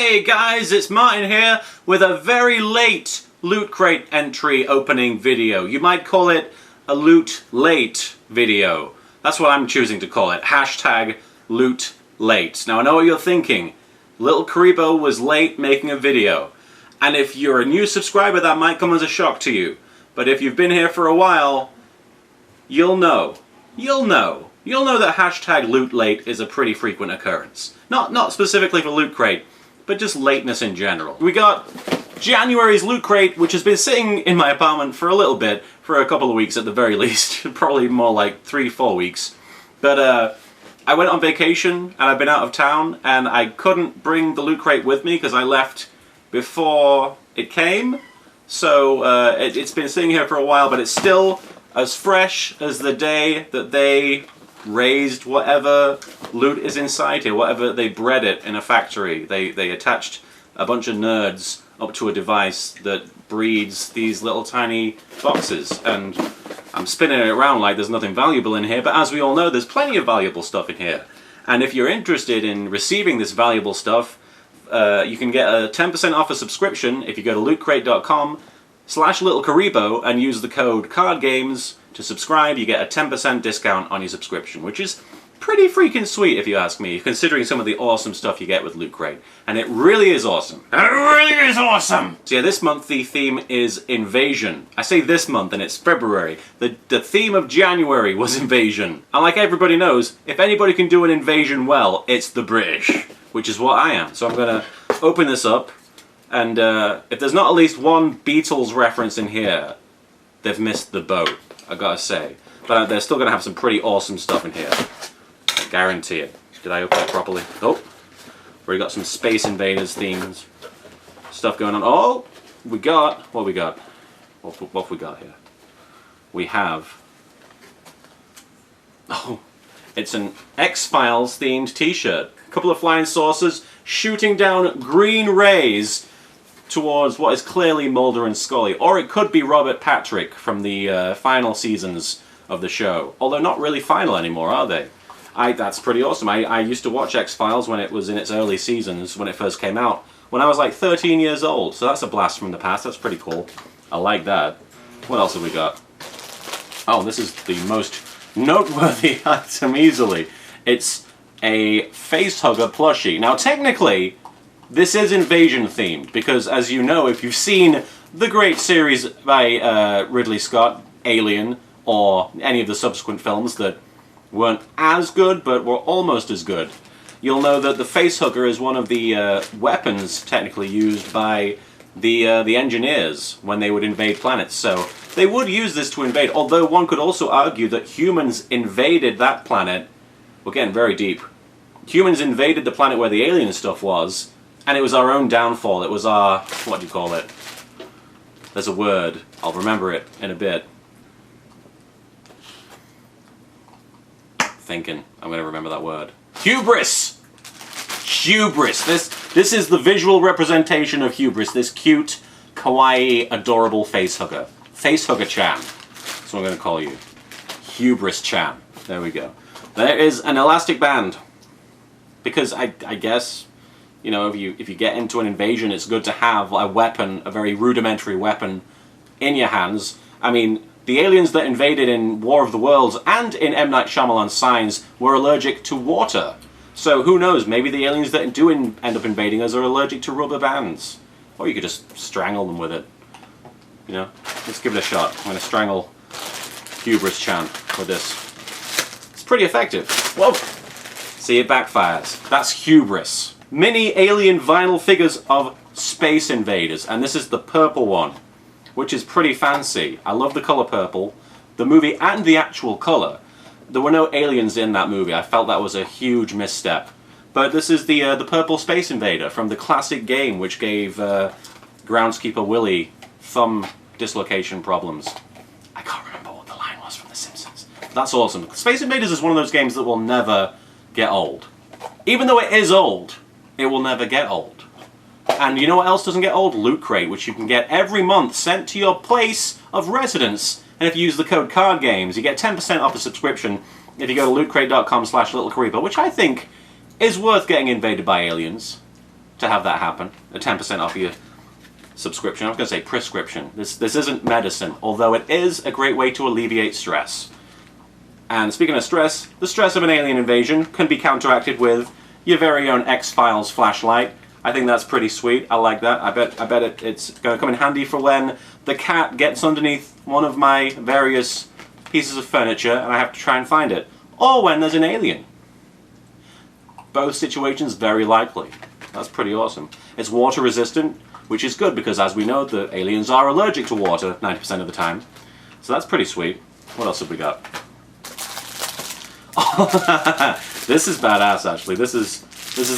Hey guys, it's Martin here with a very late Loot Crate entry opening video. You might call it a Loot Late video. That's what I'm choosing to call it. Hashtag Loot Late. Now I know what you're thinking. Little Karibo was late making a video. And if you're a new subscriber, that might come as a shock to you. But if you've been here for a while, you'll know. You'll know that hashtag Loot Late is a pretty frequent occurrence. Not specifically for Loot Crate, but just lateness in general. We got January's Loot Crate, which has been sitting in my apartment for a little bit, for a couple of weeks at the very least, probably more like 3-4 weeks. But I went on vacation and I've been out of town and I couldn't bring the Loot Crate with me because I left before it came. So it's been sitting here for a while, but it's still as fresh as the day that they raised whatever loot is inside here, whatever they bred it in a factory. They attached a bunch of nerds up to a device that breeds these little tiny boxes, and I'm spinning it around like there's nothing valuable in here, but as we all know, there's plenty of valuable stuff in here. And if you're interested in receiving this valuable stuff, you can get a 10% off a subscription if you go to lootcrate.com/littlecaribo and use the code CARDGAMES to subscribe. You get a 10% discount on your subscription, which is pretty freaking sweet if you ask me, considering some of the awesome stuff you get with Loot Crate. And it really is awesome. It really is awesome! So yeah, this month the theme is invasion. I say this month and it's February. The theme of January was invasion. And like everybody knows, if anybody can do an invasion well, it's the British, which is what I am. So I'm gonna open this up, and if there's not at least one Beatles reference in here, they've missed the boat, I gotta say. But they're still gonna have some pretty awesome stuff in here. I guarantee it. Did I open it properly? Oh, we got some Space Invaders themes stuff going on. Oh, we got, what we got? What have we got here? We have, oh, it's an X-Files themed t-shirt. A couple of flying saucers shooting down green rays towards what is clearly Mulder and Scully. Or it could be Robert Patrick from the final seasons of the show. Although not really final anymore, are they? That's pretty awesome. I used to watch X-Files when it was in its early seasons, when it first came out, when I was like 13 years old. So that's a blast from the past. That's pretty cool. I like that. What else have we got? Oh, this is the most noteworthy item easily. It's a Facehugger Plushie. Now technically, this is invasion themed, because as you know, if you've seen the great series by Ridley Scott, Alien, or any of the subsequent films that weren't as good, but were almost as good, you'll know that the Facehugger is one of the weapons technically used by the engineers when they would invade planets. So they would use this to invade, although one could also argue that humans invaded that planet. We're getting very deep. Humans invaded the planet where the alien stuff was, and it was our own downfall. It was our, what do you call it? There's a word. I'll remember it in a bit. Thinking. I'm going to remember that word. Hubris! Hubris! This is the visual representation of hubris. This cute, kawaii, adorable facehugger. Facehugger-chan. That's what I'm going to call you. Hubris-chan. There we go. There is an elastic band. Because I guess, you know, if you get into an invasion, it's good to have a weapon, a very rudimentary weapon, in your hands. I mean, the aliens that invaded in War of the Worlds and in M. Night Shyamalan's Signs were allergic to water. So who knows, maybe the aliens that do end up invading us are allergic to rubber bands. Or you could just strangle them with it. You know, let's give it a shot. I'm going to strangle Hubris-chan with this. It's pretty effective. Whoa! See, it backfires. That's hubris. Mini alien vinyl figures of Space Invaders, and this is the purple one, which is pretty fancy. I love the color purple, the movie and the actual color. There were no aliens in that movie. I felt that was a huge misstep. But this is the purple Space Invader from the classic game, which gave groundskeeper Willie thumb dislocation problems. I can't remember what the line was from The Simpsons. That's awesome. Space Invaders is one of those games that will never get old. Even though it is old, it will never get old. And you know what else doesn't get old? Loot Crate, which you can get every month sent to your place of residence. And if you use the code CARDGAMES, you get 10% off a subscription if you go to lootcrate.com/littlecaribo, which I think is worth getting invaded by aliens. to have that happen. A 10% off your subscription. I was going to say prescription. This isn't medicine, although it is a great way to alleviate stress. And speaking of stress, the stress of an alien invasion can be counteracted with your very own XFiles flashlight. I think that's pretty sweet. I like that. I bet it's going to come in handy for when the cat gets underneath one of my various pieces of furniture and I have to try and find it. Or when there's an alien. Both situations very likely. That's pretty awesome. It's water resistant, which is good because, as we know, the aliens are allergic to water 90% of the time. So that's pretty sweet. What else have we got? This is badass, actually. This is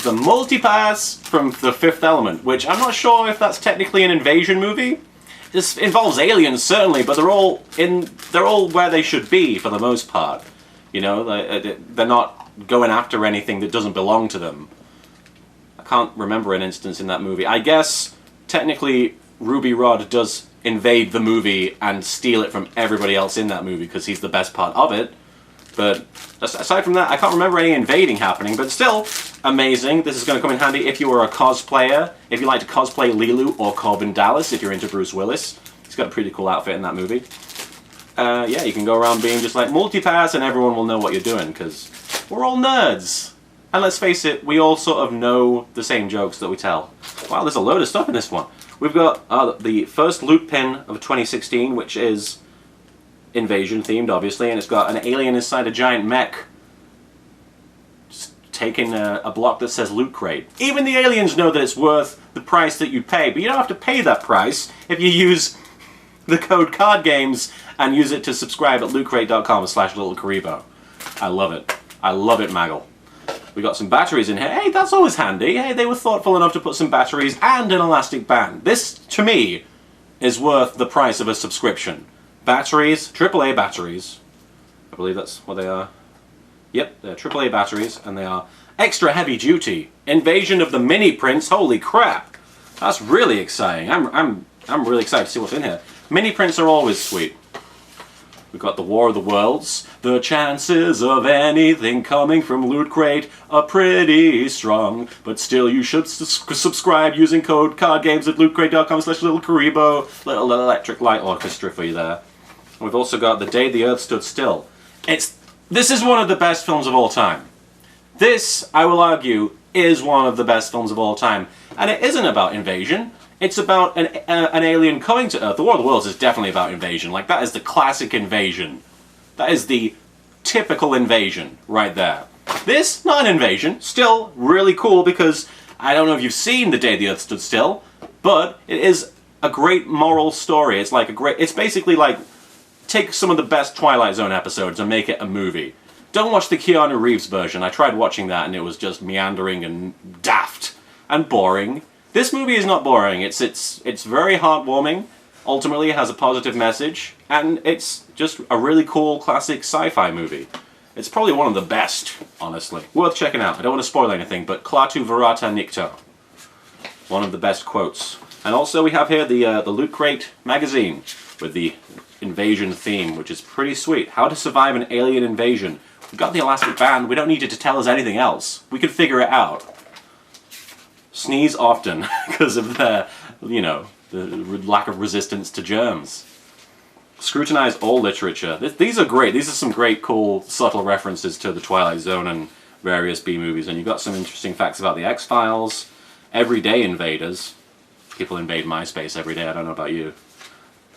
the multipass from The Fifth Element, which I'm not sure if that's technically an invasion movie. This involves aliens, certainly, but they're all where they should be for the most part. You know, they're not going after anything that doesn't belong to them. I can't remember an instance in that movie. I guess technically Ruby Rod does invade the movie and steal it from everybody else in that movie because he's the best part of it. But aside from that, I can't remember any invading happening, but still amazing. This is going to come in handy if you are a cosplayer, if you like to cosplay Lilu or Corbin Dallas, if you're into Bruce Willis. He's got a pretty cool outfit in that movie. Yeah, you can go around being just like multipass and everyone will know what you're doing, because we're all nerds. And let's face it, we all sort of know the same jokes that we tell. Wow, there's a load of stuff in this one. We've got the first loot pin of 2016, which is invasion themed, obviously, and it's got an alien inside a giant mech just taking a block that says LootCrate. Even the aliens know that it's worth the price that you pay, but you don't have to pay that price if you use the code CARDGAMES and use it to subscribe at lootcrate.com/littlecaribo. I love it. I love it, Maggle. We got some batteries in here. Hey, that's always handy. Hey, they were thoughtful enough to put some batteries and an elastic band. This, to me, is worth the price of a subscription. Batteries, AAA batteries. I believe that's what they are. Yep, they're AAA batteries, and they are extra heavy duty. Invasion of the mini prints. Holy crap! That's really exciting. I'm really excited to see what's in here. Mini prints are always sweet. We've got the War of the Worlds. The chances of anything coming from Loot Crate are pretty strong, but still you should subscribe using code CARDGAMES at lootcrate.com/littlecaribo. Little electric light orchestra for you there. We've also got The Day the Earth Stood Still. This is one of the best films of all time. This, I will argue, is one of the best films of all time. And it isn't about invasion. It's about an alien coming to Earth. The War of the Worlds is definitely about invasion. Like, that is the classic invasion. That is the typical invasion right there. This, not an invasion. Still really cool because I don't know if you've seen The Day the Earth Stood Still, but it is a great moral story. It's basically like, take some of the best Twilight Zone episodes and make it a movie. Don't watch the Keanu Reeves version. I tried watching that and it was just meandering and daft and boring. This movie is not boring. It's very heartwarming. Ultimately, it has a positive message, and it's just a really cool classic sci-fi movie. It's probably one of the best, honestly. Worth checking out. I don't want to spoil anything, but Klaatu Verata Nikto. One of the best quotes. And also we have here the Loot Crate magazine with the invasion theme, which is pretty sweet. How to survive an alien invasion. We've got the elastic band. We don't need it to tell us anything else. We can figure it out. Sneeze often because of the lack of resistance to germs. Scrutinize all literature. These are great. These are some great, cool, subtle references to the Twilight Zone and various B-movies. And you've got some interesting facts about the X-Files, everyday invaders. People invade MySpace every day. I don't know about you.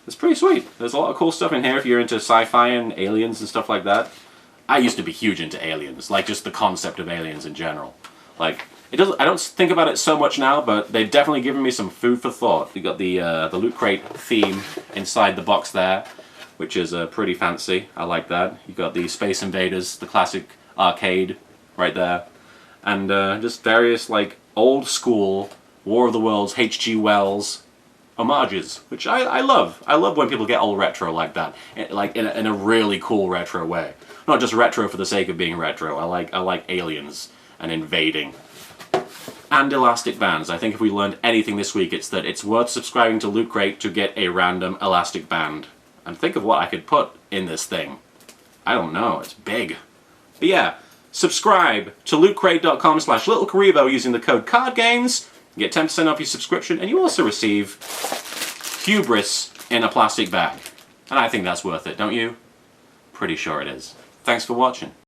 It's pretty sweet. There's a lot of cool stuff in here if you're into sci-fi and aliens and stuff like that. I used to be huge into aliens, like just the concept of aliens in general. Like, I don't think about it so much now, but they've definitely given me some food for thought. You got the Loot Crate theme inside the box there, which is pretty fancy. I like that. You got the Space Invaders, the classic arcade, right there, and just various like old school War of the Worlds, H.G. Wells homages, which I love. I love when people get all retro like that, like in a really cool retro way. Not just retro for the sake of being retro. I like aliens and invading. And elastic bands. I think if we learned anything this week, it's that it's worth subscribing to Loot Crate to get a random elastic band. And think of what I could put in this thing. I don't know, it's big. But yeah, subscribe to lootcrate.com/littlecaribo using the code CARDGAMES, You get 10% off your subscription, and you also receive Hubris in a plastic bag. And I think that's worth it, don't you? Pretty sure it is. Thanks for watching.